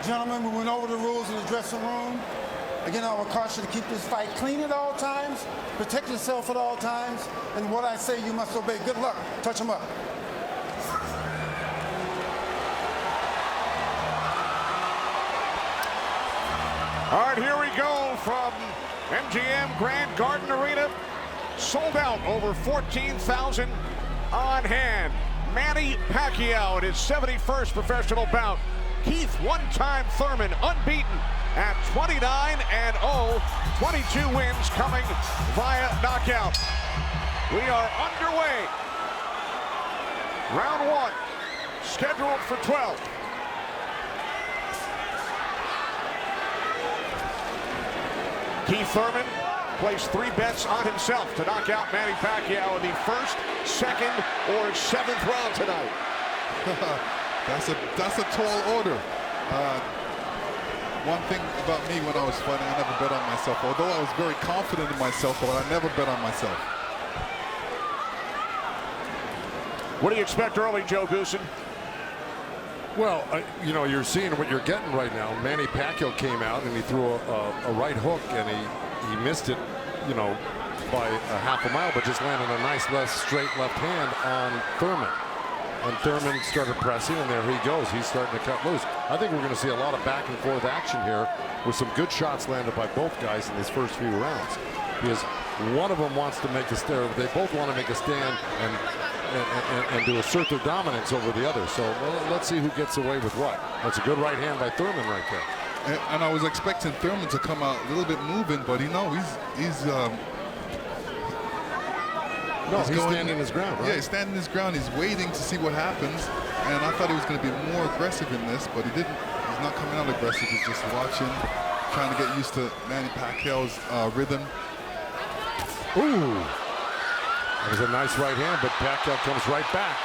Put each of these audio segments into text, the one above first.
gentlemen, we went over the rules in the dressing room. Again, I would caution you to keep this fight clean at all times, protect yourself at all times, and what I say you must obey. Good luck. Touch him up. All right, here we go from MGM Grand Garden Arena. Sold out, over 14,000 on hand. Manny Paquiao in his 71st professional bout. Keith one-time Thurman unbeaten at 29-0, 22 wins coming via knockout. We are underway. Round one, scheduled for 12. Keith Thurman placed 3 bets on himself to knock out Manny Paquiao in the first, second, or 7th round tonight. That's a tall order. One thing about me when I was fighting, I never bet on myself. Although I was very confident in myself, but I never bet on myself. What do you expect early, Joe Goosen? Well, you know, you're seeing what you're getting right now. Manny Pacquiao came out and he threw a right hook and he missed it, you know, by a half a mile, but just landed a nice straight left hand on Thurman. And Thurman started pressing, and there he goes. He's starting to cut loose. I think we're going to see a lot of back and forth action here with some good shots landed by both guys in these first few rounds. Because one of them wants to make a stand. They both want to make a stand and to assert their dominance over the other. So let's see who gets away with what. That's a good right hand by Thurman right there. And I was expecting Thurman to come out a little bit moving, but he's standing his ground, right? Yeah, he's standing his ground. He's waiting to see what happens. And I thought he was going to be more aggressive in this, but he didn't. He's not coming out aggressive. He's just watching, trying to get used to Manny Pacquiao's rhythm. Ooh. That was a nice right hand, but Paquiao comes right back.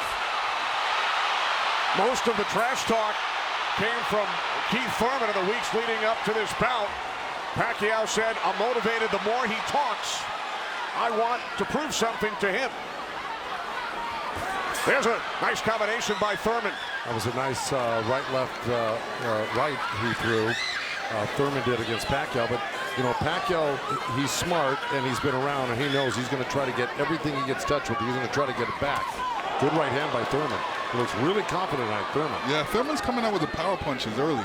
Most of the trash talk came from Keith Thurman in the weeks leading up to this bout. Paquiao said, "I'm motivated the more he talks. I want to prove something to him." There's a nice combination by Thurman. That was a nice right-left right he threw. Thurman did against Paquiao, but you know, Paquiao, he's smart and he's been around and he knows he's going to try to get everything he gets touched with. He's going to try to get it back. Good right hand by Thurman. He looks really confident on Thurman. Yeah, Thurman's coming out with the power punches early.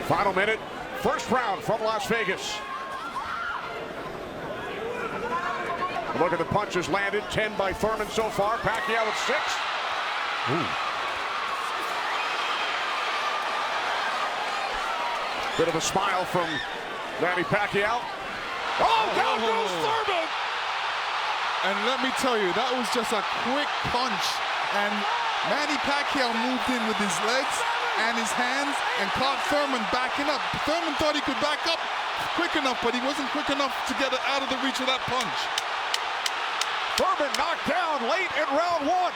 Final minute, first round from Las Vegas. Look at the punches landed, 10 by Thurman so far. Paquiao with 6. Ooh. Bit of a smile from Manny Pacquiao. Oh, down goes Thurman! And let me tell you, that was just a quick punch. And Manny Pacquiao moved in with his legs and his hands and caught Thurman backing up. Thurman thought he could back up quick enough, but he wasn't quick enough to get it out of the reach of that punch. Thurman knocked down late in round 1.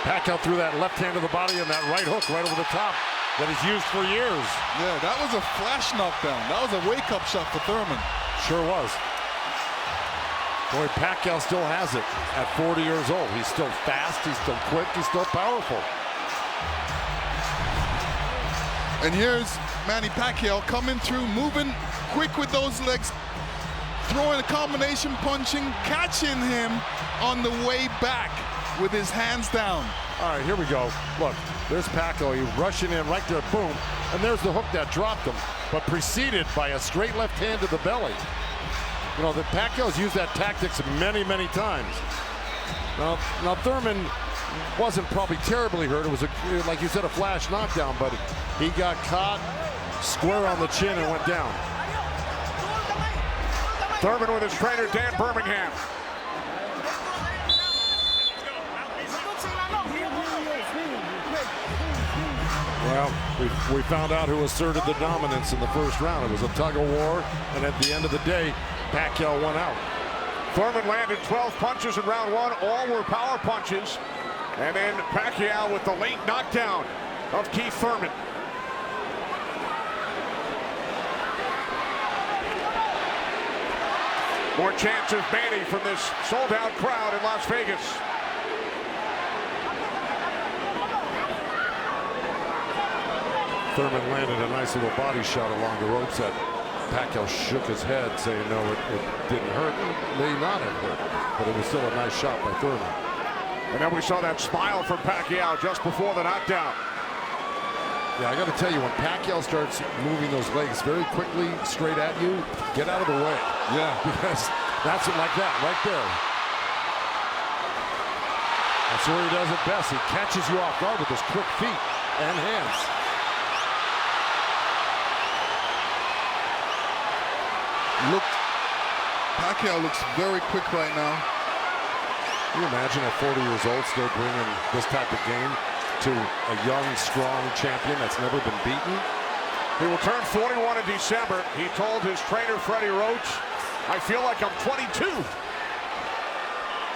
Paquiao threw that left hand to the body and that right hook right over the top that he's used for years. Yeah, that was a flash knockdown. That was a wake-up shot for Thurman. Sure was. Boy, Paquiao still has it at 40 years old. He's still fast, he's still quick, he's still powerful. And here's Manny Pacquiao coming through, moving quick with those legs, throwing a combination punching, catching him on the way back with his hands down. All right, here we go. Look, there's Paquiao. He's rushing in right there, boom. And there's the hook that dropped him, but preceded by a straight left hand to the belly. You know, the Pacquiao's used that tactics many, many times. Now Thurman wasn't probably terribly hurt. It was, like you said, a flash knockdown, but he got caught square on the chin and went down. Thurman with his trainer, Dan Birmingham. Well, we found out who asserted the dominance in the first round. It was a tug of war, and at the end of the day, Paquiao won out. Thurman landed 12 punches in round 1. All were power punches. And then Paquiao with the late knockdown of Keith Thurman. More chances, Manny, from this sold-out crowd in Las Vegas. Thurman landed a nice little body shot along the ropes that Paquiao shook his head, saying no, it didn't hurt. It may not have hurt, but it was still a nice shot by Thurman. And then we saw that smile from Paquiao just before the knockdown. Yeah, I got to tell you, when Paquiao starts moving those legs very quickly straight at you, get out of the way. Yeah. Because that's it, like that, right there. That's where he does it best. He catches you off guard with his quick feet and hands. Paquiao looks very quick right now. Can you imagine at 40 years old still bringing this type of game to a young, strong champion that's never been beaten? He will turn 41 in December. He told his trainer, Freddie Roach, I feel like I'm 22.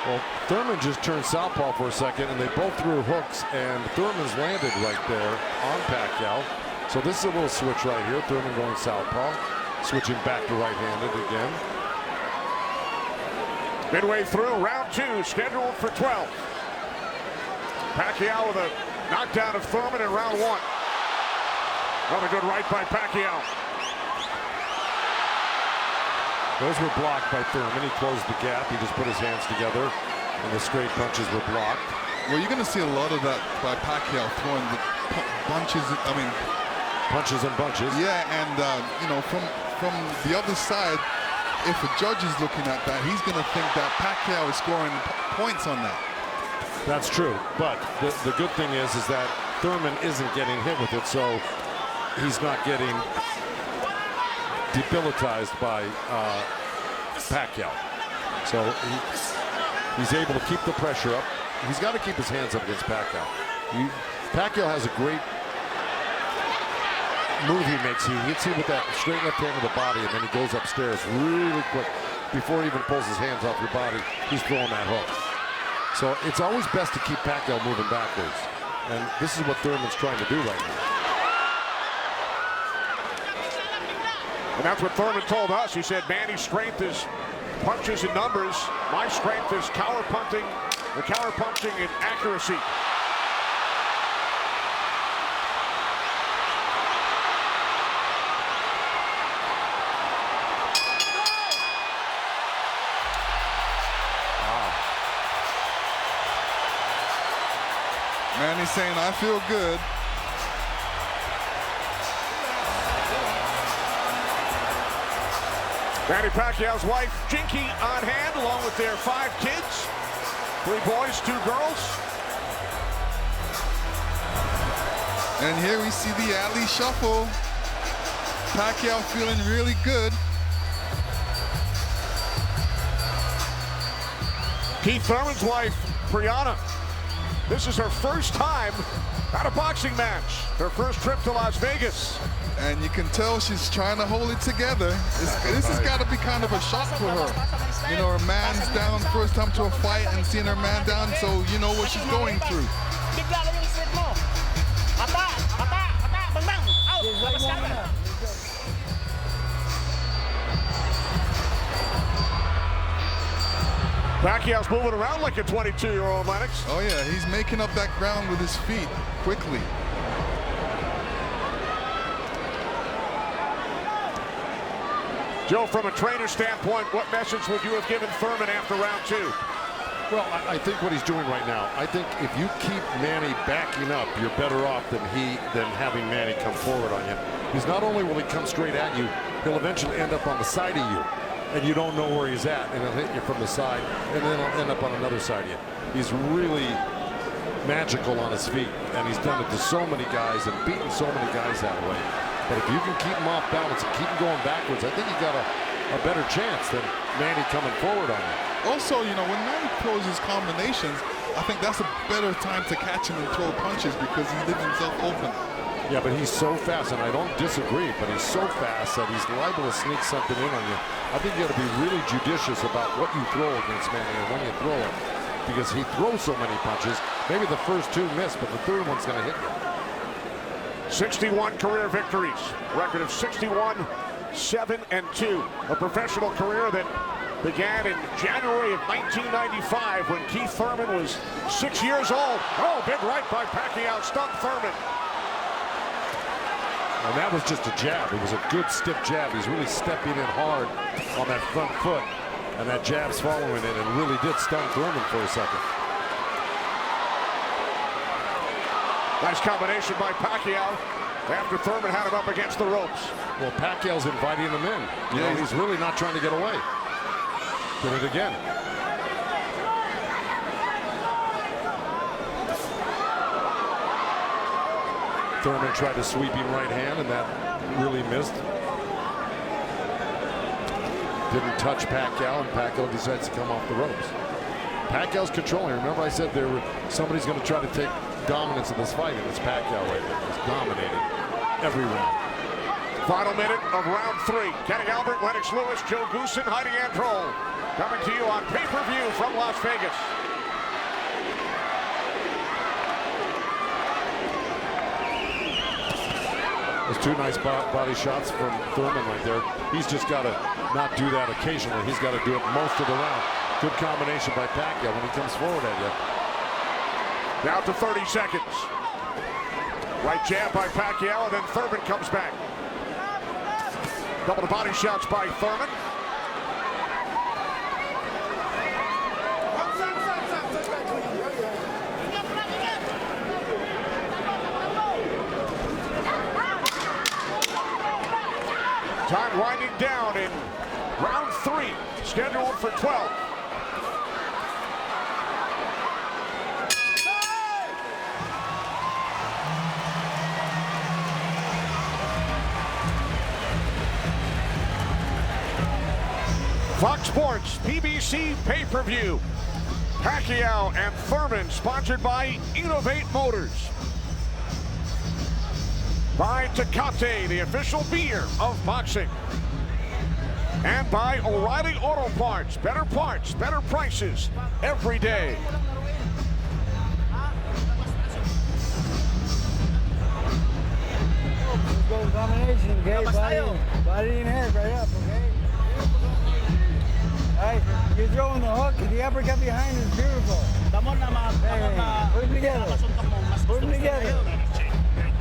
Well, Thurman just turned southpaw for a second, and they both threw hooks, and Thurman's landed right there on Paquiao. So this is a little switch right here. Thurman going southpaw, switching back to right-handed again. Midway through round 2, scheduled for 12. Paquiao with a knockdown of Thurman in round 1. Another good right by Paquiao. Those were blocked by Thurman. He closed the gap. He just put his hands together, and the straight punches were blocked. Well, you're going to see a lot of that by Paquiao throwing the bunches. I mean, punches and bunches. Yeah, and you know, from the other side, if a judge is looking at that, he's going to think that Paquiao is scoring points on that. That's true, but the good thing is that Thurman isn't getting hit with it, so he's not getting debilitized by Paquiao. So he's able to keep the pressure up. He's got to keep his hands up against Paquiao. Paquiao has a great move he makes. He hits you with that straight left hand of the body, and then he goes upstairs really quick. Before he even pulls his hands off your body, he's throwing that hook. So it's always best to keep Paquiao moving backwards. And this is what Thurman's trying to do right now. And that's what Thurman told us. He said, Manny's strength is punches and numbers. My strength is counter punching and accuracy. Manny's saying, I feel good. Manny Pacquiao's wife, Jinky, on hand, along with their 5 kids. 3 boys, 2 girls. And here we see the alley shuffle. Paquiao feeling really good. Keith Thurman's wife, Brianna. This is her first time at a boxing match. Her first trip to Las Vegas. And you can tell she's trying to hold it together. This has got to be kind of a shock for her. You know, her man's down first time to a fight and seeing her man down, so you know what she's going through. Pacquiao's moving around like a 22-year-old, Lennox. Oh yeah, he's making up that ground with his feet quickly. Joe, from a trainer standpoint, what message would you have given Thurman after round 2? Well, I think what he's doing right now, I think if you keep Manny backing up, you're better off than having Manny come forward on you. Because not only will he come straight at you, he'll eventually end up on the side of you, and you don't know where he's at, and he'll hit you from the side, and then he'll end up on another side of you. He's really magical on his feet, and he's done it to so many guys and beaten so many guys that way. But if you can keep him off balance and keep him going backwards, I think you got a better chance than Manny coming forward on you. Also, you know, when Manny throws his combinations, I think that's a better time to catch him and throw punches because he leaves himself open. Yeah, but he's so fast, and I don't disagree, but he's so fast that he's liable to sneak something in on you. I think you got to be really judicious about what you throw against Manny and when you throw it, because he throws so many punches. Maybe the first 2 miss, but the third one's going to hit you. 61 career victories, record of 61, 7-2. A professional career that began in January of 1995 when Keith Thurman was 6 years old. Oh, big right by Paquiao, stunned Thurman. And that was just a jab. It was a good stiff jab. He's really stepping in hard on that front foot. And that jab's following it and really did stun Thurman for a second. Nice combination by Paquiao after Thurman had him up against the ropes. Well, Pacquiao's inviting him in. You know, he's really not trying to get away. Did it again. Thurman tried a sweeping right hand, and that really missed. Didn't touch Paquiao, and Paquiao decides to come off the ropes. Pacquiao's controlling. Remember I said somebody's going to try to take dominance in this fight, and it's Paquiao right now. He's dominating every round. Final minute of round 3. Kenny Albert, Lennox Lewis, Joe Goosen, Heidi Androl. Coming to you on pay-per-view from Las Vegas. There's two nice body shots from Thurman right there. He's just got to not do that occasionally. He's got to do it most of the round. Good combination by Paquiao when he comes forward at you. Down to 30 seconds. Right jab by Paquiao, and then Thurman comes back. Couple of body shots by Thurman. Time winding down in round 3, scheduled for 12. Fox Sports, PBC pay-per-view. Paquiao and Thurman, sponsored by Innovate Motors. By Tecate, the official beer of boxing. And by O'Reilly Auto Parts, better prices every day. Let's go combination, okay? Body and head right up, okay? Alright, you're throwing the hook, the uppercut behind is beautiful. Hey, put them together. Put them together.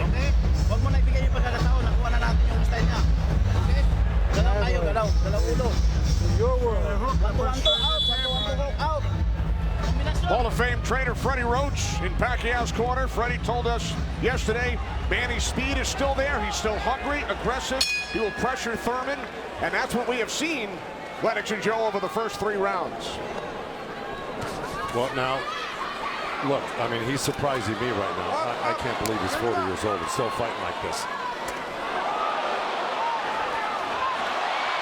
Okay? Huwag mo na ibigay yung pagkakataon. Nakuha na natin yung style niya. Okay? Dalaw tayo, dalaw ulo. Your world. Out. Hall of Fame trainer Freddie Roach in Pacquiao's corner. Freddie told us yesterday Manny's speed is still there. He's still hungry, aggressive. He will pressure Thurman, and that's what we have seen, Lennox and Joe, over the first 3 rounds. Well, now, look, I mean, he's surprising me right now. I can't believe he's 40 years old and still fighting like this.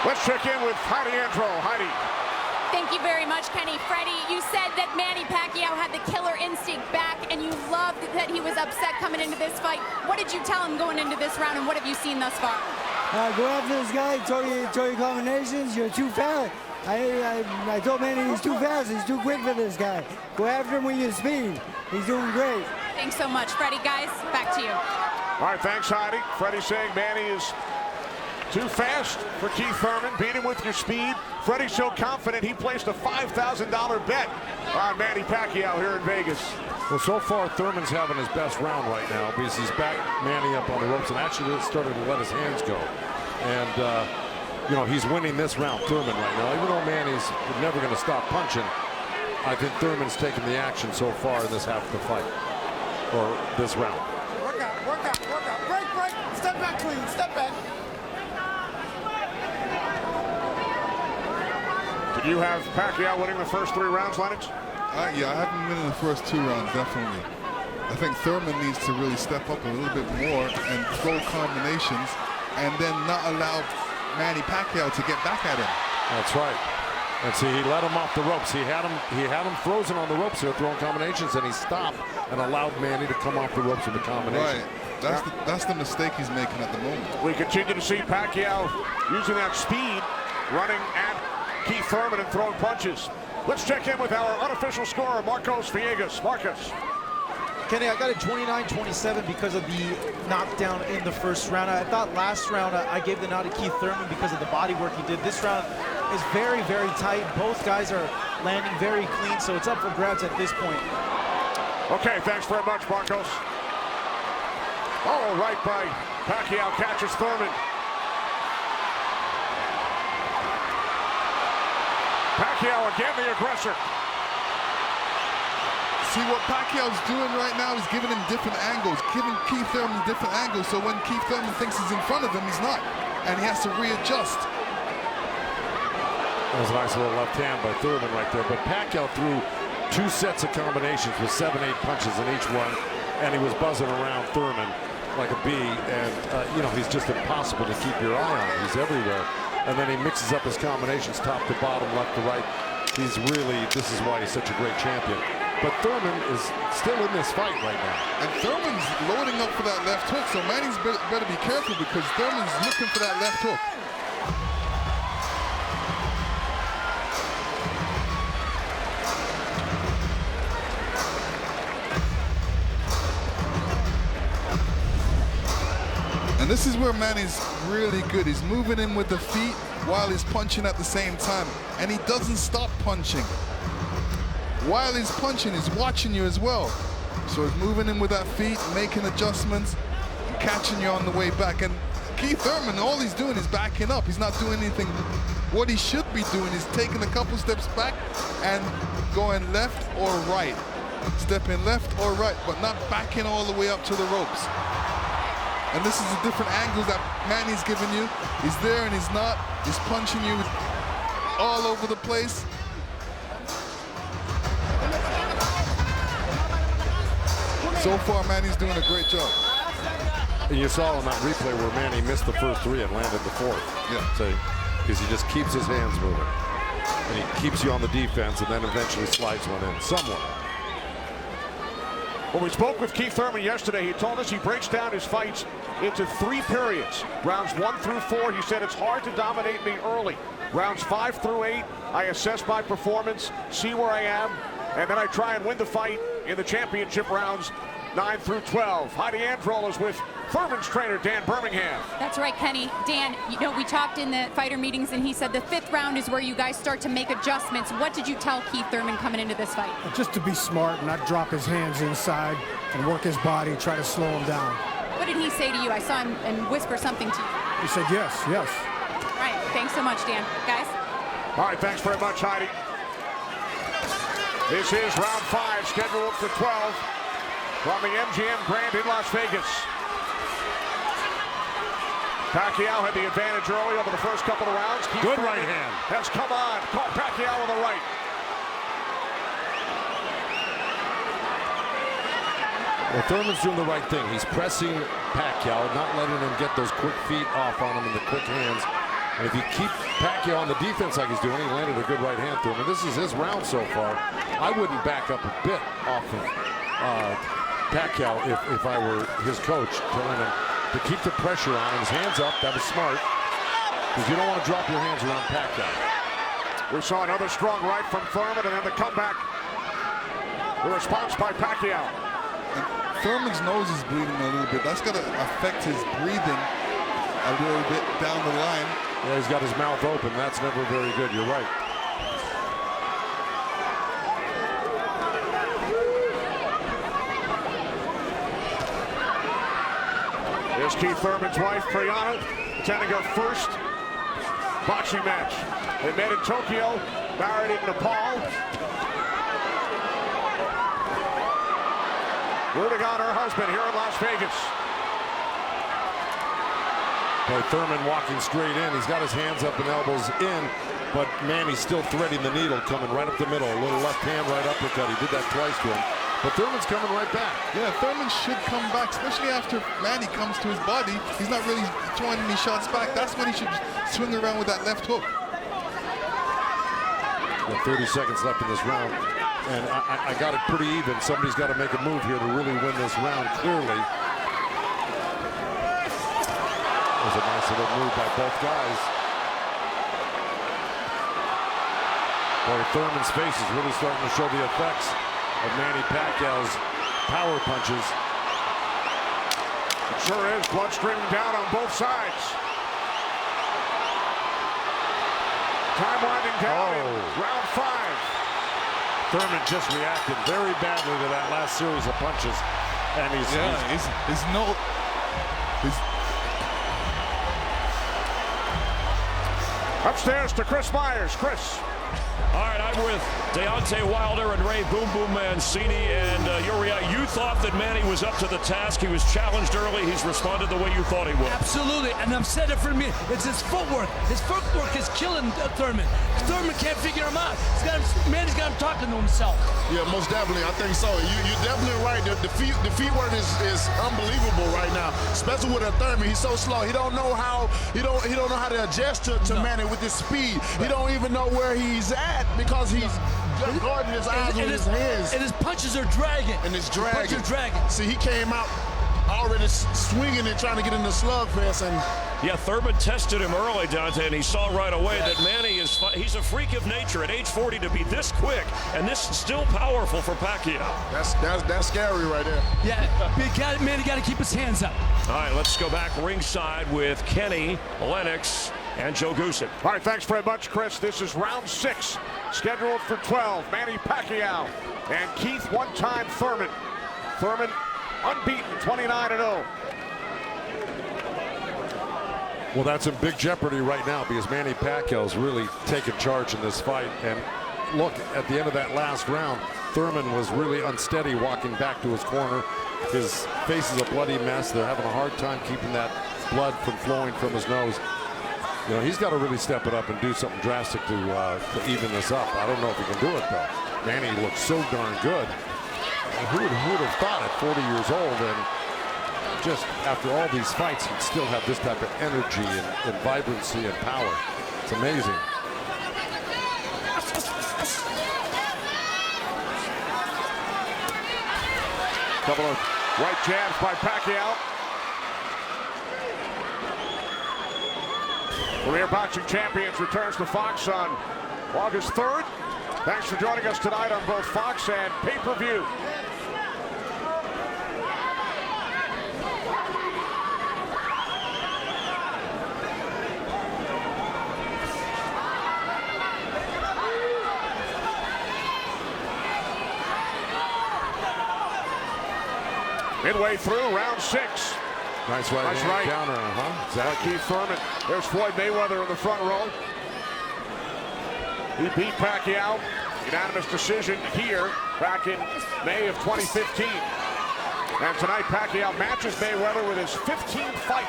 Let's check in with Heidi Androl. Heidi. Thank you very much, Kenny. Freddie, you said that Manny Pacquiao had the killer instinct back, and you loved that he was upset coming into this fight. What did you tell him going into this round, and what have you seen thus far? Go after this guy, throw your combinations, you're too fast. I told Manny he's too fast, he's too quick for this guy. Go after him with your speed. He's doing great. Thanks so much, Freddie. Guys, back to you. All right, thanks, Heidi. Freddie saying Manny is too fast for Keith Thurman. Beat him with your speed. Freddie's so confident he placed a $5,000 bet on Manny Pacquiao here in Vegas. Well, so far, Thurman's having his best round right now because he's back Manny up on the ropes and actually started to let his hands go. And, you know, he's winning this round, Thurman, right now. Even though Manny's never going to stop punching, I think Thurman's taken the action so far in this half of the fight, or this round. Work out. Break. Step back clean, step back. Did you have Pacquiao winning the first 3 rounds, Lennox? Yeah, I have him winning the first 2 rounds, definitely. I think Thurman needs to really step up a little bit more and throw combinations and then not allow Manny Pacquiao to get back at him. That's right. And see, he let him off the ropes. He had him frozen on the ropes here, throwing combinations, and he stopped and allowed Manny to come off the ropes with the combination. Right. That's the mistake he's making at the moment. We continue to see Pacquiao using that speed, running at Keith Thurman and throwing punches. Let's check in with our unofficial scorer, Marcos Villegas. Marcos. Kenny, I got it 29-27 because of the knockdown in the first round. I thought last round I gave the nod to Keith Thurman because of the body work he did. This round, is very, very tight. Both guys are landing very clean, so it's up for grabs at this point. Okay, thanks very much, Marcos. Oh, right by Paquiao, catches Thurman. Paquiao again, the aggressor. See, what Pacquiao's doing right now is giving him different angles, giving Keith Thurman different angles, so when Keith Thurman thinks he's in front of him, he's not, and he has to readjust. That was a nice little left hand by Thurman right there, but Paquiao threw 2 sets of combinations with 7-8 punches in each one, and he was buzzing around Thurman like a bee, and you know, he's just impossible to keep your eye on. He's everywhere, and then he mixes up his combinations top to bottom, left to right. He's really, this is why he's such a great champion. But Thurman is still in this fight right now. And Thurman's loading up for that left hook, so Manny's better be careful because Thurman's looking for that left hook. And this is where Manny's really good. He's moving in with the feet while he's punching at the same time. And he doesn't stop punching. While he's punching, he's watching you as well. So he's moving in with that feet, making adjustments, and catching you on the way back. And Keith Thurman, all he's doing is backing up. He's not doing anything. What he should be doing is taking a couple steps back and going left or right. Stepping left or right, but not backing all the way up to the ropes. And this is the different angles that Manny's giving you. He's there and he's not. He's punching you all over the place. So far, Manny's doing a great job. And you saw on that replay where Manny missed the first 3 and landed the 4th. Yeah. So, because he just keeps his hands moving. And he keeps you on the defense and then eventually slides one in somewhat. When we spoke with Keith Thurman yesterday, he told us he breaks down his fights into 3 periods. Rounds 1 through 4, he said it's hard to dominate me early. Rounds 5 through 8, I assess my performance, see where I am, and then I try and win the fight in the championship rounds 9 through 12. Heidi Androl is with Thurman's trainer, Dan Birmingham. That's right, Kenny. Dan, you know, we talked in the fighter meetings, and he said the 5th round is where you guys start to make adjustments. What did you tell Keith Thurman coming into this fight? Just to be smart, not drop his hands inside, and work his body, try to slow him down. What did he say to you? I saw him and whisper something to you. He said yes, yes. All right, thanks so much, Dan. Guys? All right, thanks very much, Heidi. This is round 5, scheduled for 12 from the MGM Grand in Las Vegas. Paquiao had the advantage early over the first couple of rounds. Good right hand. Has come on. Caught Paquiao with the right. Well, Thurman's doing the right thing. He's pressing Paquiao, not letting him get those quick feet off on him and the quick hands. And if you keep Paquiao on the defense like he's doing, he landed a good right hand to him. And this is his round so far. I wouldn't back up a bit off of Paquiao if I were his coach, telling him to keep the pressure on. His hands up, that was smart. Because you don't want to drop your hands around Paquiao. We saw another strong right from Thurman, and then the comeback. The response by Paquiao. And Thurman's nose is bleeding a little bit. That's going to affect his breathing a little bit down the line. Yeah, he's got his mouth open. That's never very good. You're right. Here's Keith Thurman's wife, Priyana, attending her first boxing match. They met in Tokyo, married in Nepal. Rooting on her husband here in Las Vegas. Boy, Thurman walking straight in. He's got his hands up and elbows in, but Manny's still threading the needle, coming right up the middle. A little left hand, right uppercut. He did that twice to him. But Thurman's coming right back. Yeah, Thurman should come back, especially after Manny comes to his body. He's not really throwing any shots back. That's when he should swing around with that left hook. With 30 seconds left in this round, and I got it pretty even. Somebody's got to make a move here to really win this round clearly. It was a nice little move by both guys. Boy, Thurman's face is really starting to show the effects of Manny Pacquiao's power punches. It sure is. Blood streaming down on both sides. Time winding down in round 5. Thurman just reacted very badly to that last series of punches. And he's upstairs to Chris Myers. Chris. All right, I'm with Deontay Wilder and Ray Boom Boom Mancini. And Uriah, you thought that Manny was up to the task. He was challenged early. He's responded the way you thought he would. Absolutely, and I've said it for me. It's his footwork. His footwork is killing Thurman. Thurman can't figure him out. Manny's got him talking to himself. Yeah, most definitely. I think so. You're definitely right. The feet work is unbelievable right now, especially with a Thurman. He's so slow. He don't know how he don't know how to adjust to Manny with his speed. He don't even know where he's at because he's guarding his eyes with his hands. And his punches are dragging. And it's dragging. Punches are dragging. See, he came out already swinging and trying to get in the slugfest. And yeah, Thurman tested him early, Dante, and he saw right away that Manny he's a freak of nature at age 40 to be this quick, and this is still powerful for Paquiao. That's scary right there. Yeah, Manny got to keep his hands up. All right, let's go back ringside with Kenny, Lennox, and Joe Goosen. All right, thanks very much, Chris. This is round 6, scheduled for 12. Manny Pacquiao and Keith one-time Thurman. Thurman unbeaten, 29-0. Well, that's in big jeopardy right now because Manny Pacquiao's really taken charge in this fight. And look, at the end of that last round, Thurman was really unsteady walking back to his corner. His face is a bloody mess. They're having a hard time keeping that blood from flowing from his nose. You know, he's got to really step it up and do something drastic to even this up. I don't know if he can do it, though. Manny looks so darn good. Who would have thought at 40 years old and just after all these fights he'd still have this type of energy and vibrancy and power. It's amazing. Couple of right jabs by Pacquiao. Premier Boxing Champions returns to Fox on August 3rd. Thanks for joining us tonight on both Fox and pay-per-view. Midway through round 6. Nice right counter, Exactly. Keith Thurman. There's Floyd Mayweather in the front row. He beat Pacquiao. Unanimous decision here back in May of 2015. And tonight Pacquiao matches Mayweather with his 15th fight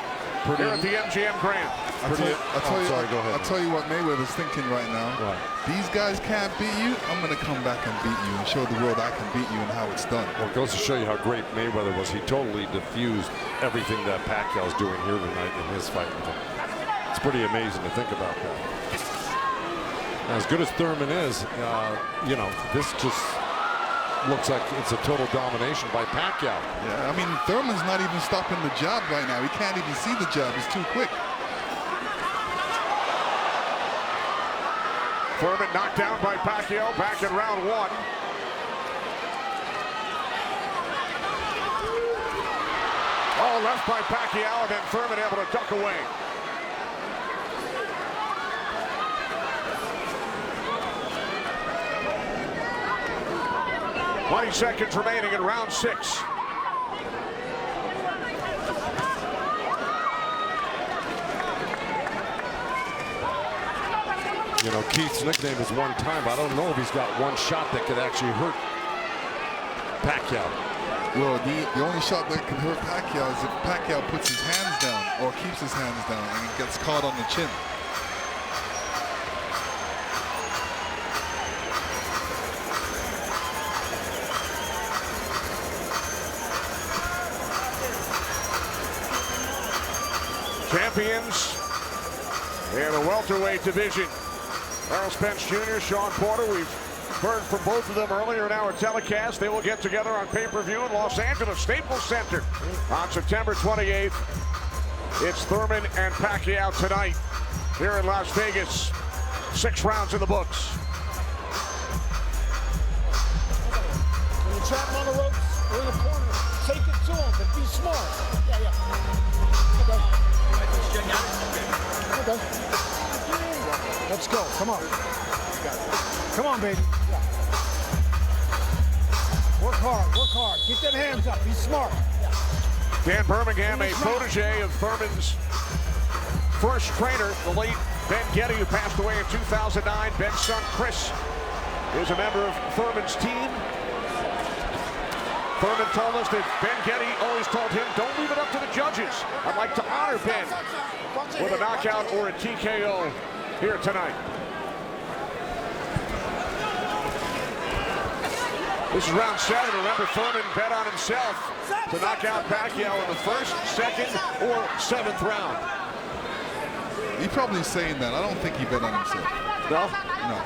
here at the MGM Grand. I'll tell you what Mayweather's thinking right now. Right. These guys can't beat you. I'm going to come back and beat you and show the world I can beat you and how it's done. Well, it goes to show you how great Mayweather was. He totally diffused everything that Pacquiao's doing here tonight in his fight with him. It's pretty amazing to think about that. As good as Thurman is, you know, this just looks like it's a total domination by Paquiao. Yeah, I mean, Thurman's not even stopping the jab right now. He can't even see the jab. It's too quick. Thurman knocked down by Paquiao back in round 1. Oh, left by Pacquiao, and then Thurman able to duck away. "20 seconds remaining in round 6. You know, Keith's nickname is one time. I don't know if he's got one shot that could actually hurt Paquiao. Well, the only shot that can hurt Paquiao is if Paquiao puts his hands down or keeps his hands down and gets caught on the chin. Champions in the welterweight division. Errol Spence Jr., Sean Porter. We've heard from both of them earlier in our telecast. They will get together on pay-per-view in Los Angeles Staples Center on September 28th. It's Thurman and Pacquiao tonight here in Las Vegas. 6 rounds in the books. When you trap him on the ropes or in the corner, take it to him, but be smart. Yeah. Okay. Let's go. Come on. Come on, baby. Work hard. Work hard. Keep them hands up. Be smart. Dan Birmingham, a protege of Thurman's first trainer, the late Ben Getty, who passed away in 2009. Ben's son, Chris, is a member of Thurman's team. Thurman told us that Ben Getty always told him, don't leave it up to the judges. I'd like to honor Ben with a knockout or a TKO here tonight. This is round 7. Remember, Thurman bet on himself to knock out Paquiao in the first, second, or 7th round. He's probably saying that. I don't think he bet on himself. No? No.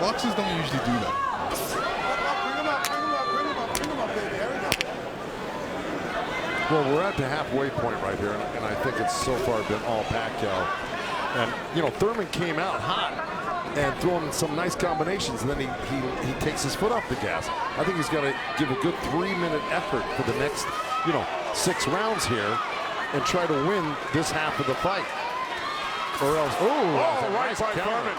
Boxers don't usually do that. Well, we're at the halfway point right here, and I think it's so far been all Paquiao. And, you know, Thurman came out hot and throwing some nice combinations, and then he takes his foot off the gas. I think he's got to give a good 3-minute effort for the next, 6 rounds here and try to win this half of the fight. Or else, right by Thurman.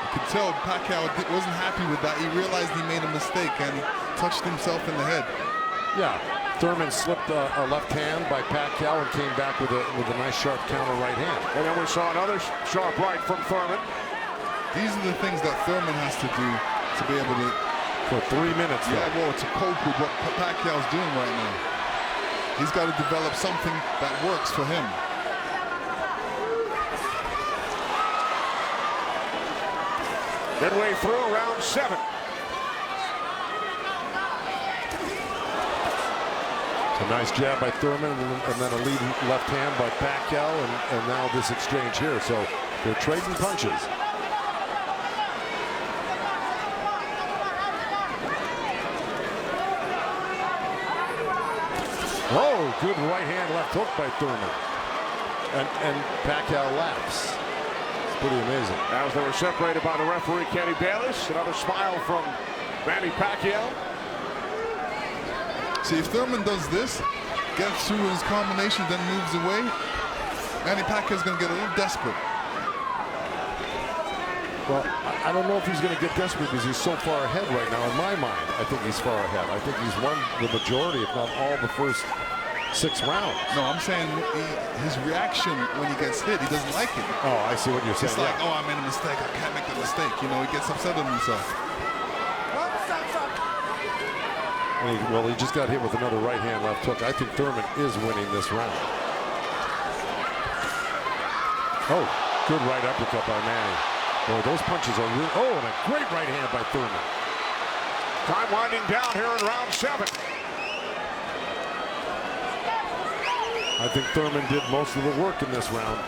You could tell Paquiao wasn't happy with that. He realized he made a mistake and he touched himself in the head. Yeah, Thurman slipped a left hand by Paquiao and came back with a nice sharp counter right hand. And then we saw another sharp right from Thurman. These are the things that Thurman has to do to be able to... For 3 minutes. Yeah, well, to cope with what Pacquiao's doing right now. He's got to develop something that works for him. Midway through round 7. A nice jab by Thurman, and then a lead left hand by Paquiao, and now this exchange here. So they're trading punches. Oh, good right hand left hook by Thurman. And Paquiao laughs. It's pretty amazing. As they were separated by the referee, Kenny Bayless. Another smile from Manny Pacquiao. See, if Thurman does this, gets through his combination, then moves away, Manny Pacquiao's going to get a little desperate. Well, I don't know if he's going to get desperate because he's so far ahead right now. In my mind, I think he's far ahead. I think he's won the majority, if not all, the first 6 rounds. No, I'm saying his reaction when he gets hit, he doesn't like it. Oh, I see what you're saying. It's like, oh, I made a mistake. I can't make that mistake. He gets upset with himself. Well, he just got hit with another right hand left hook. I think Thurman is winning this round. Oh, good right uppercut by Manny. Boy, those punches are real. Oh, and a great right hand by Thurman. Time winding down here in round 7. I think Thurman did most of the work in this round.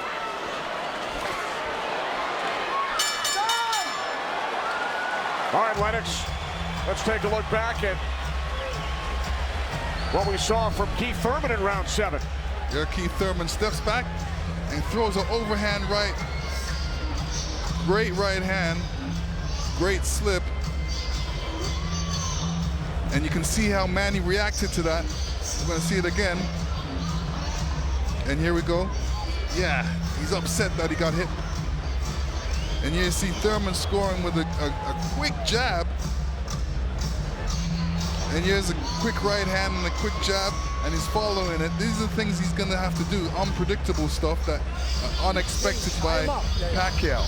All right, Lennox, let's take a look back at what we saw from Keith Thurman in round 7. Here Keith Thurman steps back and throws an overhand right. Great right hand. Great slip. And you can see how Manny reacted to that. We're going to see it again. And here we go. Yeah, he's upset that he got hit. And you see Thurman scoring with a quick jab. And here's a quick right hand and a quick jab, and he's following it. These are the things he's going to have to do. Unpredictable stuff that unexpected by Paquiao.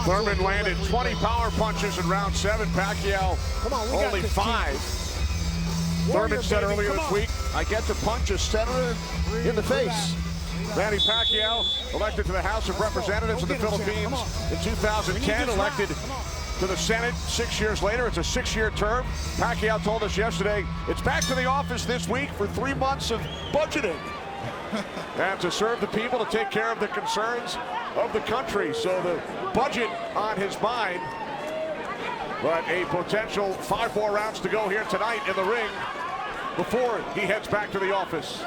Thurman landed 20 power punches in round 7. Pacquiao only 5. Thurman said earlier this week, I get to punch a senator in the face. Manny Pacquiao, elected to the House of Representatives of the Philippines in 2010, elected to the Senate 6 years later. It's a 6-year term. Pacquiao told us yesterday, it's back to the office this week for 3 months of budgeting. And to serve the people, to take care of the concerns of the country. So the budget on his mind. But a potential 5 more rounds to go here tonight in the ring before he heads back to the office.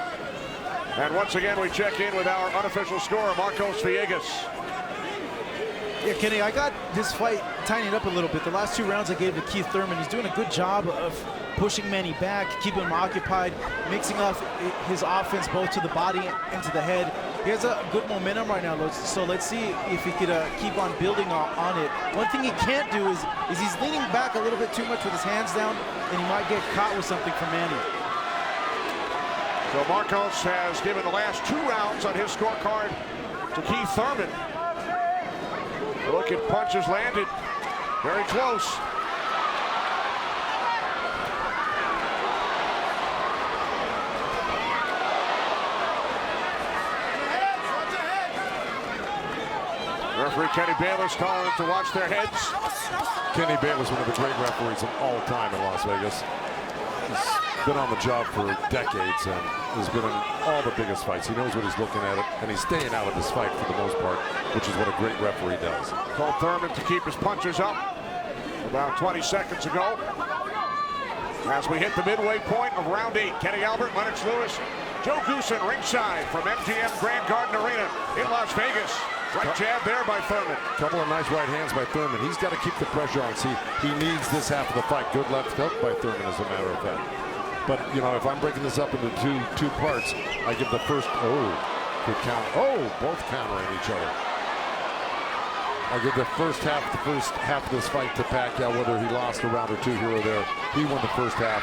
And once again, we check in with our unofficial scorer, Marcos Villegas. Yeah, Kenny, I got this fight tightened up a little bit. The last 2 rounds I gave to Keith Thurman. He's doing a good job of pushing Manny back, keeping him occupied, mixing up his offense both to the body and to the head. He has a good momentum right now, so let's see if he could keep on building on it. One thing he can't do is he's leaning back a little bit too much with his hands down, and he might get caught with something from Manny. So Marcos has given the last 2 rounds on his scorecard to Keith Thurman. Look at punches landed. Very close. Referee Kenny Bayless telling them to watch their heads. Kenny Bayless, one of the great referees of all time in Las Vegas. He's been on the job for decades and has been in all the biggest fights. He knows what he's looking at, and he's staying out of this fight for the most part, which is what a great referee does. Told Thurman to keep his punches up about 20 seconds ago. As we hit the midway point of round 8, Kenny Albert, Lennox Lewis, Joe Goosen ringside from MGM Grand Garden Arena in Las Vegas. Right jab there by Thurman. Couple of nice right hands by Thurman. He's got to keep the pressure on. See, he needs this half of the fight. Good left hook by Thurman, as a matter of fact. But, you know, if I'm breaking this up into two parts, I give the first, good count. Both countering each other. I give the first half of this fight to Paquiao, whether he lost a round or 2 here or there. He won the first half.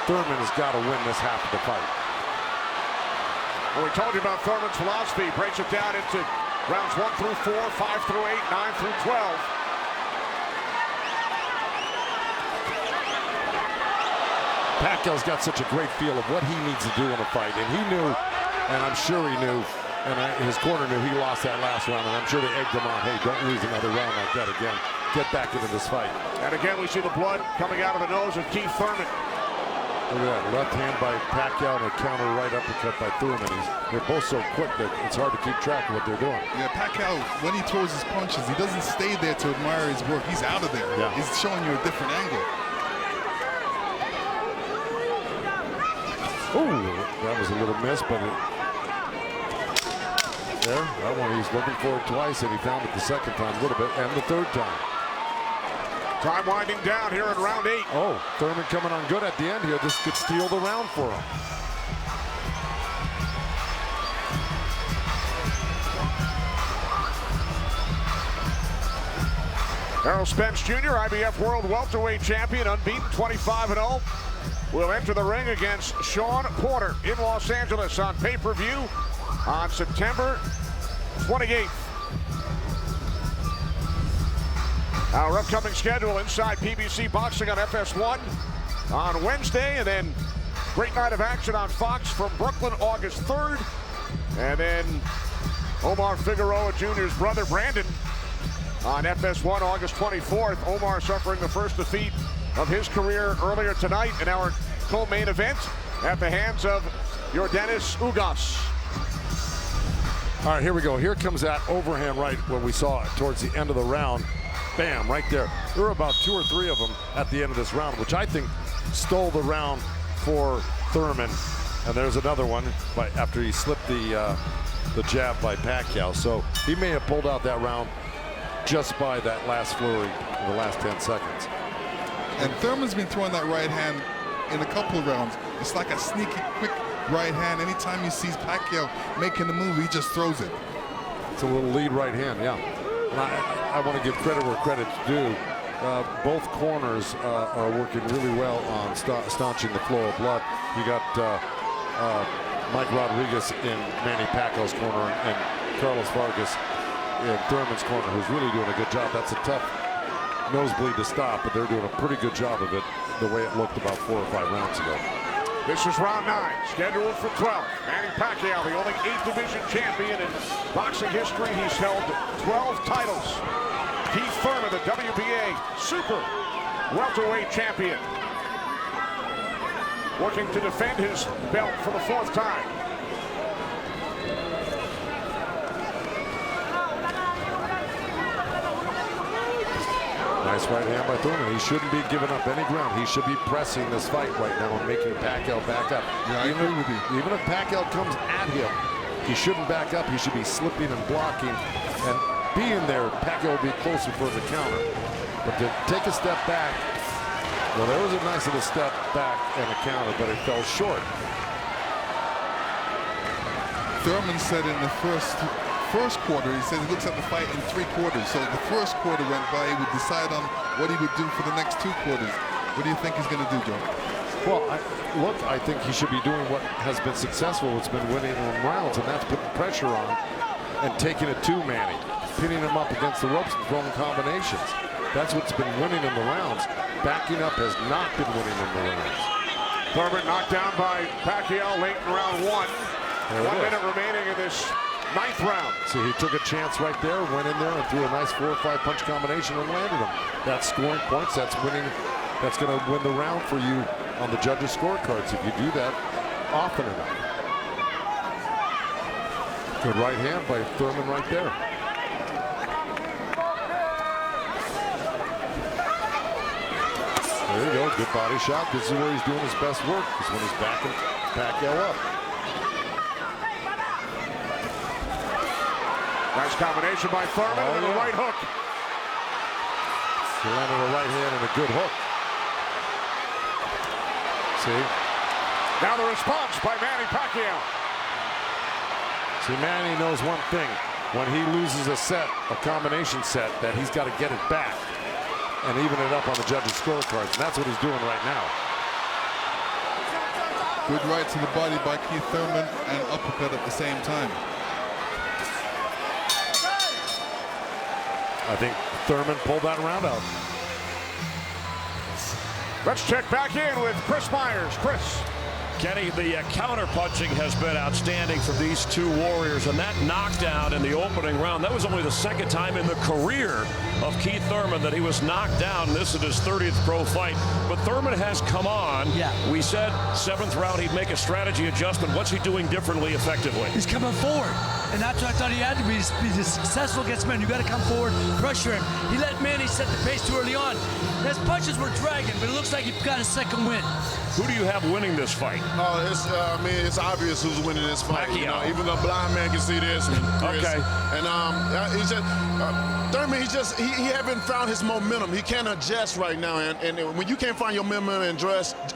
Thurman has got to win this half of the fight. Well, we told you about Thurman's philosophy. He breaks it down into rounds 1 through 4, 5 through 8, 9 through 12. Pacquiao's got such a great feel of what he needs to do in a fight, and he knew, and I'm sure he knew, and his corner knew he lost that last round, and I'm sure they egged him on, hey, don't lose another round like that again. Get back into this fight. And again, we see the blood coming out of the nose of Keith Thurman. Look at that, left hand by Paquiao and a counter right uppercut by Thurman. They're both so quick that it's hard to keep track of what they're doing. Yeah, Paquiao, when he throws his punches, he doesn't stay there to admire his work. He's out of there. Yeah. He's showing you a different angle. Ooh, that was a little miss, but there, that one he's looking for it twice, and he found it the second time a little bit, and the third time. Time winding down here in round 8. Oh, Thurman coming on good at the end here. This could steal the round for him. Errol Spence Jr., IBF World Welterweight Champion, unbeaten, 25-0. Will enter the ring against Shawn Porter in Los Angeles on pay-per-view on September 28th. Our upcoming schedule inside PBC Boxing on FS1 on Wednesday, and then great night of action on Fox from Brooklyn August 3rd. And then Omar Figueroa Jr.'s brother Brandon on FS1 August 24th. Omar suffering the first defeat of his career earlier tonight in our co-main event at the hands of Yordenis Ugas. All right, here we go. Here comes that overhand right when we saw it towards the end of the round. Bam, right there. There were about 2 or 3 of them at the end of this round, which I think stole the round for Thurman. And there's another one after he slipped the jab by Paquiao. So he may have pulled out that round just by that last flurry in the last 10 seconds. And Thurman's been throwing that right hand in a couple of rounds. It's like a sneaky, quick right hand. Anytime he sees Paquiao making the move, he just throws it. It's a little lead right hand, yeah. And I want to give credit where credit's due. Both corners are working really well on staunching the flow of blood. You got Mike Rodriguez in Manny Pacquiao's corner and Carlos Vargas in Thurman's corner, who's really doing a good job. That's a tough nosebleed to stop, but they're doing a pretty good job of it the way it looked about 4 or 5 rounds ago. This is round 9, scheduled for 12. Manny Pacquiao, the only 8th division champion in boxing history. He's held 12 titles. Keith Thurman, the WBA super welterweight champion, working to defend his belt for the 4th time. Nice right hand by Thurman. He shouldn't be giving up any ground. He should be pressing this fight right now and making Paquiao back up. Yeah, I agree with you. Even if Paquiao comes at him, he shouldn't back up. He should be slipping and blocking. And being there, Paquiao will be closer for the counter. But to take a step back, well, there was a nice little step back and a counter, but it fell short. Thurman said in the first quarter, he said he looks at the fight in 3 quarters. So the first quarter went by, he would decide on what he would do for the next 2 quarters. What do you think he's going to do, Joe? Well, I think he should be doing what has been successful. It's been winning in rounds, and that's putting pressure on and taking it to Manny, pinning him up against the ropes and throwing combinations. That's what's been winning in the rounds. Backing up has not been winning in the rounds. Thurman knocked down by Paquiao late in round 1. 1 minute remaining in this 9th round. See, he took a chance right there, went in there and threw a nice 4 or 5 punch combination and landed him. That's scoring points. That's winning. That's going to win the round for you on the judges' scorecards if you do that often enough. Good right hand by Thurman right there. There you go, good body shot. This is where he's doing his best work, is when he's backing Paquiao up. Nice combination by Thurman and a right hook. He landed a right hand and a good hook. See? Now the response by Manny Paquiao. See, Manny knows one thing. When he loses a set, a combination set, that he's got to get it back and even it up on the judges' scorecards. And that's what he's doing right now. Good right to the body by Keith Thurman and uppercut at the same time. I think Thurman pulled that round out. Let's check back in with Chris Myers. Chris. Kenny, the counter-punching has been outstanding for these 2 warriors, and that knockdown in the opening round, that was only the 2nd time in the career of Keith Thurman that he was knocked down. This is his 30th pro fight, but Thurman has come on. Yeah. We said 7th round he'd make a strategy adjustment. What's he doing differently effectively? He's coming forward, and that's what I thought he had to be successful against Manny. You got to come forward, pressure him. He let Manny set the pace too early on. His punches were dragging, but it looks like he got a 2nd win. Who do you have winning this fight? Oh, it's obvious who's winning this fight. You know, even the blind man can see this. Okay. And he's just Thurman. He haven't found his momentum. He can't adjust right now. And when you can't find your momentum and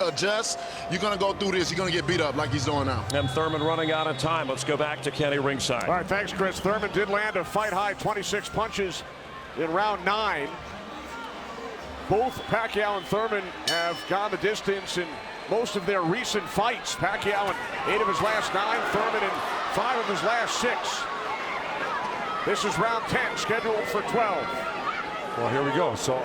adjust, you're gonna go through this. You're gonna get beat up like he's doing now. And Thurman running out of time. Let's go back to Kenny ringside. All right, thanks, Chris. Thurman did land a fight-high 26 punches in round 9. Both Paquiao and Thurman have gone the distance in most of their recent fights. Paquiao in 8 of his last 9, Thurman in 5 of his last 6. This is round 10, scheduled for 12. Well, here we go. So,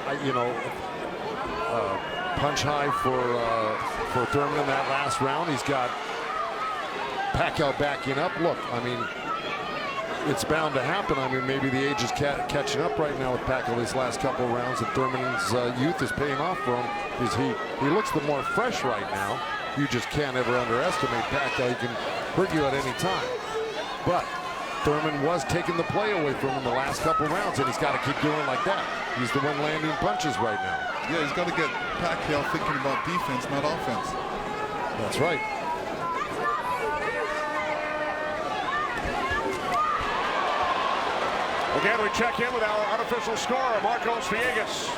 punch high for Thurman in that last round. He's got Paquiao backing up. Look, I mean, it's bound to happen. I mean, maybe the age is catching up right now with Paquiao these last couple of rounds, and Thurman's youth is paying off for him because he looks the more fresh right now. You just can't ever underestimate Paquiao. He can hurt you at any time. But Thurman was taking the play away from him the last couple of rounds, and he's got to keep doing like that. He's the one landing punches right now. Yeah, he's got to get Paquiao thinking about defense, not offense. That's right. Again, we check in with our unofficial scorer, Marcos Villegas.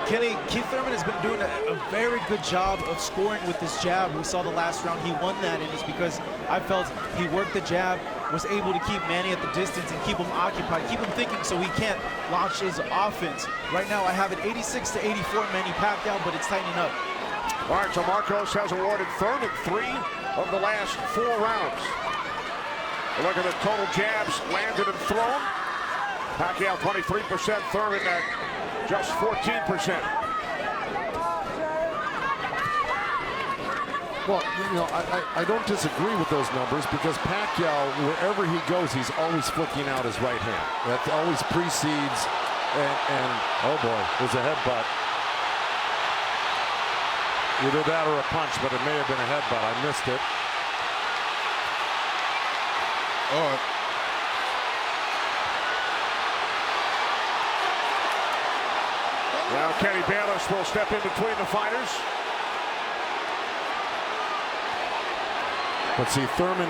Kenny, Keith Thurman has been doing a very good job of scoring with this jab. We saw the last round he won that, and it's because I felt he worked the jab, was able to keep Manny at the distance and keep him occupied, keep him thinking so he can't launch his offense. Right now I have it 86 to 84 Manny Paquiao, but it's tightening up. All right, so Marcos has awarded Thurman 3 of the last 4 rounds. Look at the total jabs landed and thrown. Paquiao 23%, Thurman at just 14%. Well, I don't disagree with those numbers because Paquiao, wherever he goes, he's always flicking out his right hand. That always precedes, and oh boy, there's a headbutt. Either that or a punch, but it may have been a headbutt. I missed it. Oh. Now Kenny Bayless will step in between the fighters. But see, Thurman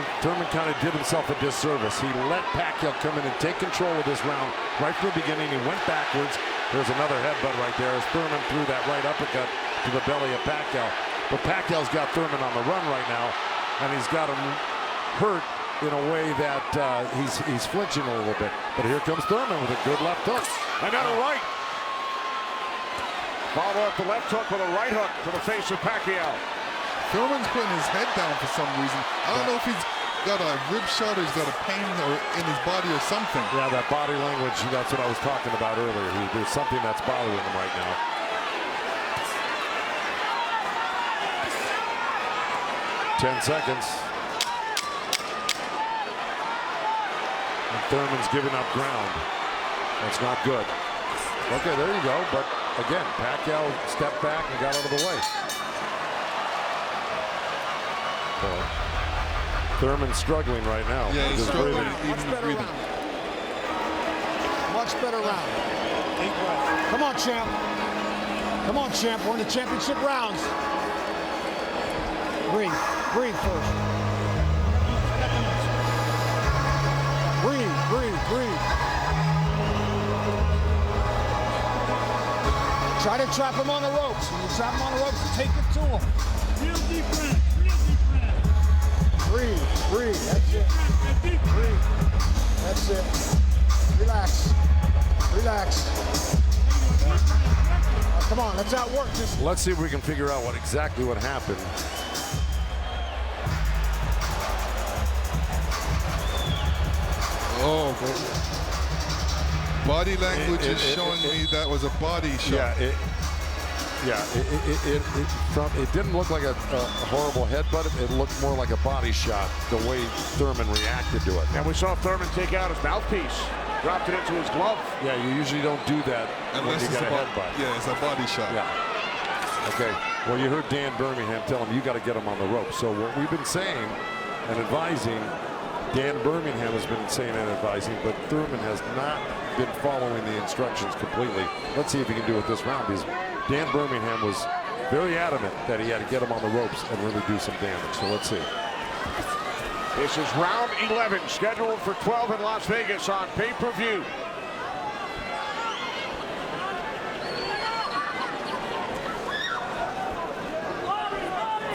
kind of did himself a disservice. He let Paquiao come in and take control of this round right from the beginning. He went backwards. There's another headbutt right there as Thurman threw that right uppercut to the belly of Paquiao. But Pacquiao's got Thurman on the run right now, and he's got him hurt in a way that he's flinching a little bit. But here comes Thurman with a good left hook. Another right. Follow up the left hook with a right hook to the face of Paquiao. Thurman's putting his head down for some reason. I don't know if he's got a rib shot or he's got a pain or in his body or something. Yeah, that body language, that's what I was talking about earlier. There's something that's bothering him right now. Ten seconds. And Thurman's giving up ground. That's not good. Okay, there you go. But again, Paquiao stepped back and got out of the way. Thurman's struggling right now. Yeah, he's struggling. Much better round. Much better round. Come on, champ. Come on, champ. We're in the championship rounds. Breathe. Breathe first. Breathe, breathe, breathe. Try to trap him on the ropes. When you trap him on the ropes, take it to him. Real deep breath. Real deep breath. Breathe, breathe. That's it. Breathe. That's it. Relax. Relax. Come on, let's outwork this. Let's see if we can figure out exactly what happened. Oh, body language is showing me that was a body shot. It didn't look like a horrible headbutt. It looked more like a body shot, the way Thurman reacted to it. And we saw Thurman take out his mouthpiece, dropped it into his glove. Yeah, you usually don't do that unless you get a headbutt. Yeah, it's a body shot. Yeah. Okay, well, you heard Dan Birmingham tell him you got to get him on the rope. So what we've been saying and advising, Dan Birmingham has been saying and advising, but Thurman has not been following the instructions completely. Let's see if he can do it this round, because Dan Birmingham was very adamant that he had to get him on the ropes and really do some damage. So let's see. This is round 11, scheduled for 12 in Las Vegas on pay-per-view.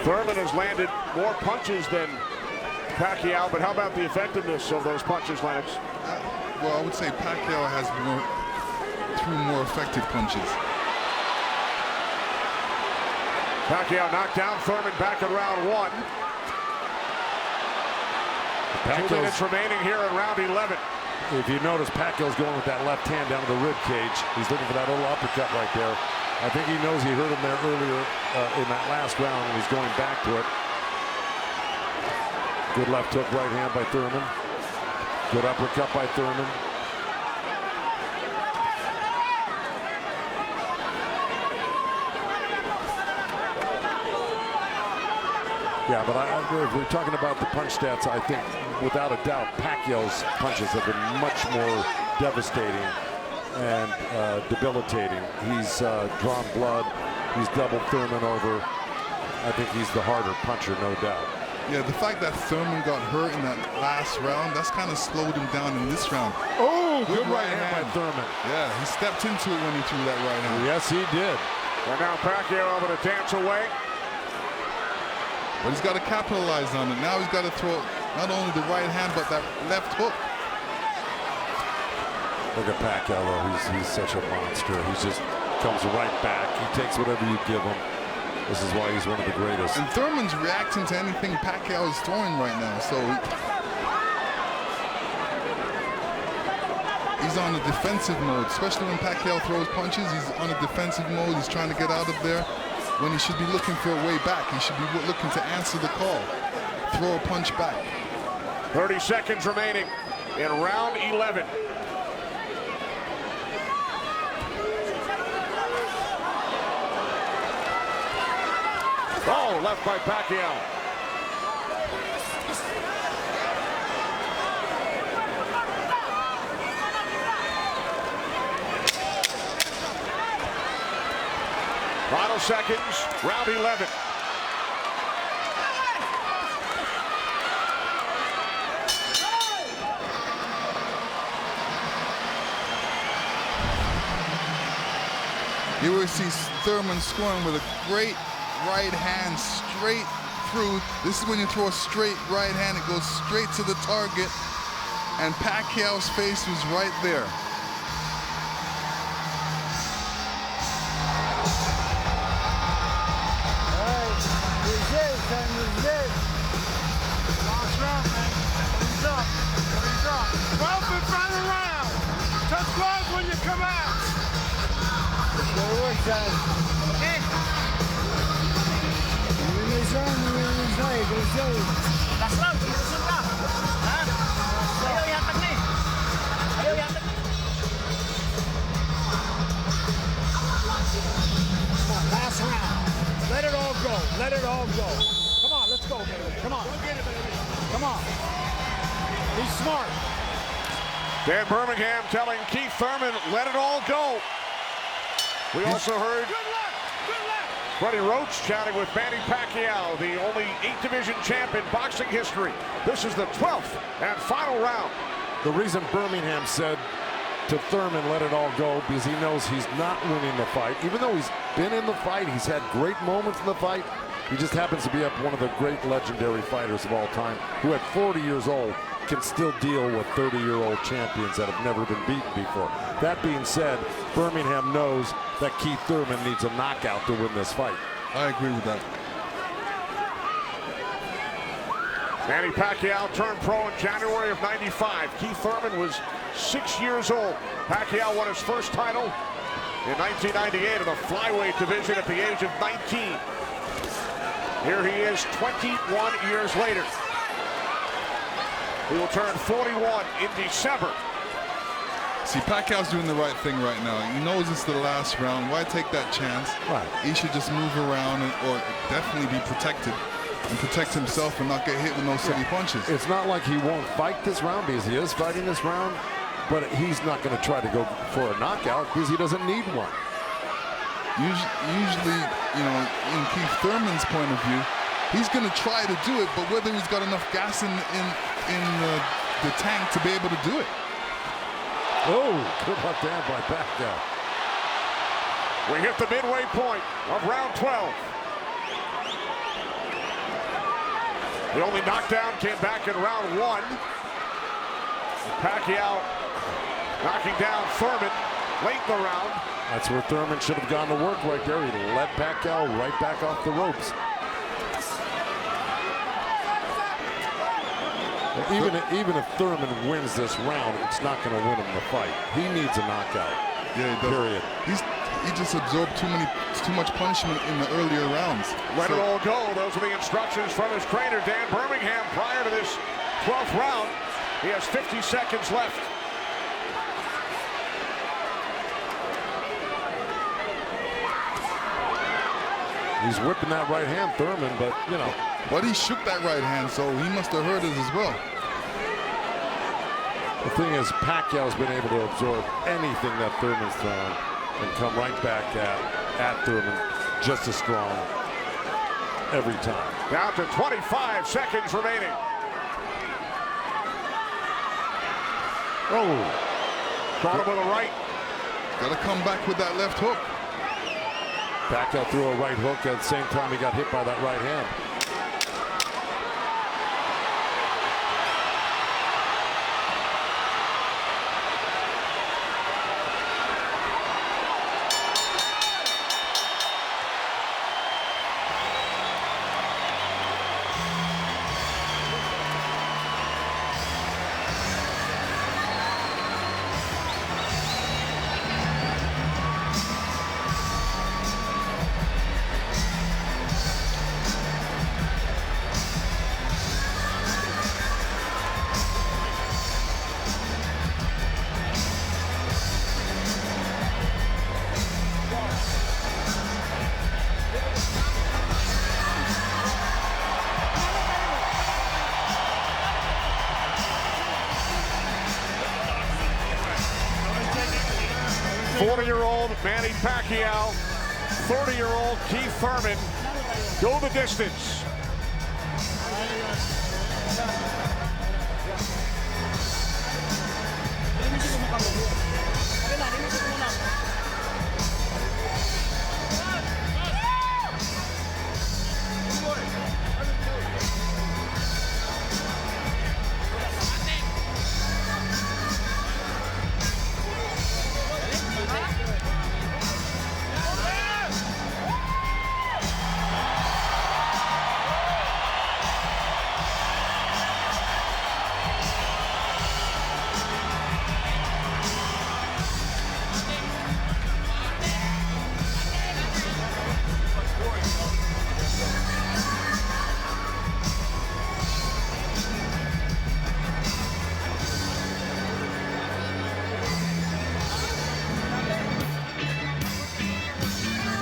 Thurman has landed more punches than Paquiao, but how about the effectiveness of those punches, Lennox? Well, I would say Paquiao has threw more effective punches. Paquiao knocked down Thurman back in round 1. 2 minutes remaining here in round 11. If you notice, Paquiao's going with that left hand down to the rib cage. He's looking for that little uppercut right there. I think he knows he hurt him there earlier in that last round, and he's going back to it. Good left hook, right hand by Thurman. Good uppercut by Thurman. Yeah, but if we're talking about the punch stats, I think without a doubt Paquiao's punches have been much more devastating and debilitating. He's drawn blood. He's doubled Thurman over. I think he's the harder puncher, no doubt. Yeah, the fact that Thurman got hurt in that last round, that's kind of slowed him down in this round. Oh, good right hand by Thurman. Yeah, he stepped into it when he threw that right hand. Yes, he did. And now Paquiao able to dance away. But he's got to capitalize on it. Now he's got to throw not only the right hand, but that left hook. Look at Paquiao, though. He's such a monster. He just comes right back. He takes whatever you give him. This is why he's one of the greatest. And Thurman's reacting to anything Paquiao is throwing right now. So he's on a defensive mode, especially when Paquiao throws punches. He's on a defensive mode. He's trying to get out of there when he should be looking for a way back. He should be looking to answer the call, throw a punch back. 30 seconds remaining in round 11. Oh, left by Paquiao. Final seconds, round 11. You will see Thurman scoring with a great right hand straight through. This is when you throw a straight right hand. It goes straight to the target. And Paquiao's face was right there. Last round, man. What up? What up? 12th and final round. Touch gloves when you come out. Good work, son. Okay. You win this round, you win this fight. Go show you. Last round, susunod ka. Ha? Ayaw yatag na eh. Ayaw yatag na. Come on, last round. Let it all go. Let it all go. Come on, let's go, baby. Come on. Come on. Be smart. Dan Birmingham telling Keith Thurman, let it all go. We also heard Freddie Roach chatting with Manny Pacquiao, the only 8-division champ in boxing history. This is the 12th and final round. The reason Birmingham said to Thurman, let it all go, because he knows he's not winning the fight. Even though he's been in the fight, he's had great moments in the fight. He just happens to be up one of the great legendary fighters of all time, who at 40 years old can still deal with 30-year-old champions that have never been beaten before. That being said, Birmingham knows that Keith Thurman needs a knockout to win this fight. I agree with that. Manny Pacquiao turned pro in January of '95. Keith Thurman was 6 years old. Pacquiao won his first title in 1998 in the flyweight division at the age of 19. Here he is 21 years later. He will turn 41 in December. See, Pacquiao's doing the right thing right now. He knows it's the last round. Why take that chance? Right. He should just move around or definitely be protected and protect himself and not get hit with no silly punches. It's not like he won't fight this round, because he is fighting this round, but he's not going to try to go for a knockout because he doesn't need one. Usually, you know, in Keith Thurman's point of view, he's going to try to do it, but whether he's got enough gas in the tank to be able to do it. Oh, good left hand by Paquiao. We hit the midway point of round 12. The only knockdown came back in round 1. Pacquiao knocking down Thurman late in the round. That's where Thurman should have gone to work right there. He let Paquiao right back off the ropes. Even if Thurman wins this round, it's not going to win him the fight. He needs a knockout. Yeah, he does. Period. He just absorbed too much punishment in the earlier rounds. Let it all go. Those are the instructions from his trainer, Dan Birmingham, prior to this 12th round. He has 50 seconds left. He's whipping that right hand, Thurman, but, you know. But he shook that right hand, so he must have heard it as well. The thing is, Pacquiao's been able to absorb anything that Thurman's thrown and come right back at Thurman just as strong every time. Down to 25 seconds remaining. Oh. Caught him with a right. Got to come back with that left hook. Paquiao threw a right hook at the same time he got hit by that right hand. Manny Pacquiao, 30-year-old Keith Thurman go the distance.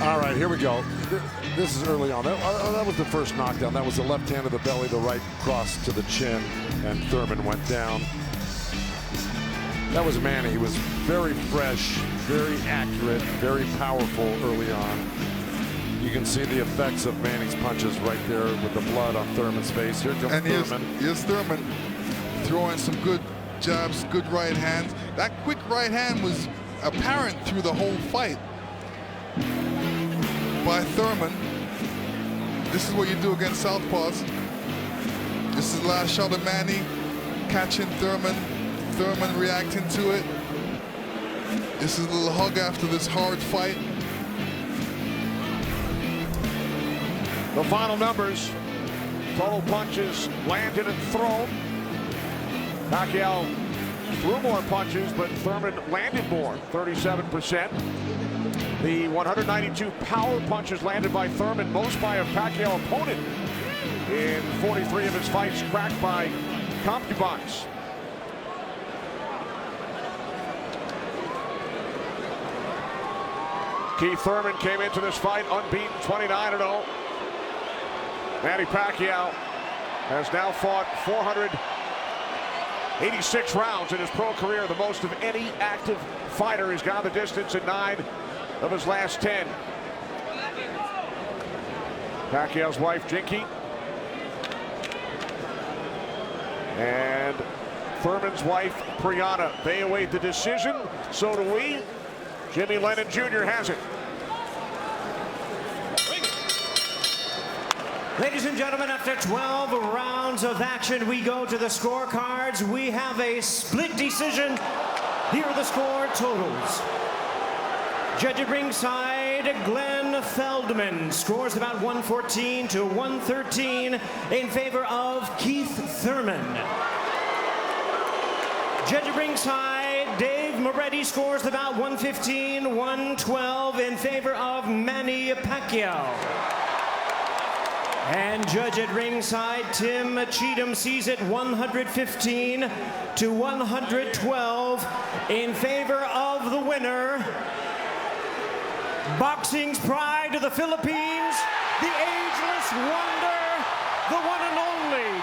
All right, here we go. This is early on. That was the first knockdown. That was the left hand to the belly, the right cross to the chin, and Thurman went down. That was Manny. He was very fresh, very accurate, very powerful early on. You can see the effects of Manny's punches right there with the blood on Thurman's face. Here comes Thurman. Here's Thurman throwing some good jabs, good right hands. That quick right hand was apparent through the whole fight by Thurman. This is what you do against southpaws. This is the last shot of Manny catching Thurman. Thurman reacting to it. This is a little hug after this hard fight. The final numbers: total punches landed and thrown. Paquiao threw more punches, but Thurman landed more, 37%. The 192 power punches landed by Thurman, most by a Paquiao opponent in 43 of his fights, cracked by concubines. Keith Thurman came into this fight unbeaten, 29-0. Manny Pacquiao has now fought 486 rounds in his pro career, the most of any active fighter. He's gone the distance in 9 of his last 10. Pacquiao's wife, Jinky, and Thurman's wife, Brianna. They await the decision. So do we. Jimmy Lennon Jr. has it. Ladies and gentlemen, after 12 rounds of action, we go to the scorecards. We have a split decision. Here are the score totals. Judge at ringside, Glenn Feldman scores about 114 to 113 in favor of Keith Thurman. Judge at ringside, Dave Moretti scores about 115, 112 in favor of Manny Pacquiao. And judge at ringside, Tim Cheatham sees it 115 to 112 in favor of the winner. Boxing's pride of the Philippines, the ageless wonder, the one and only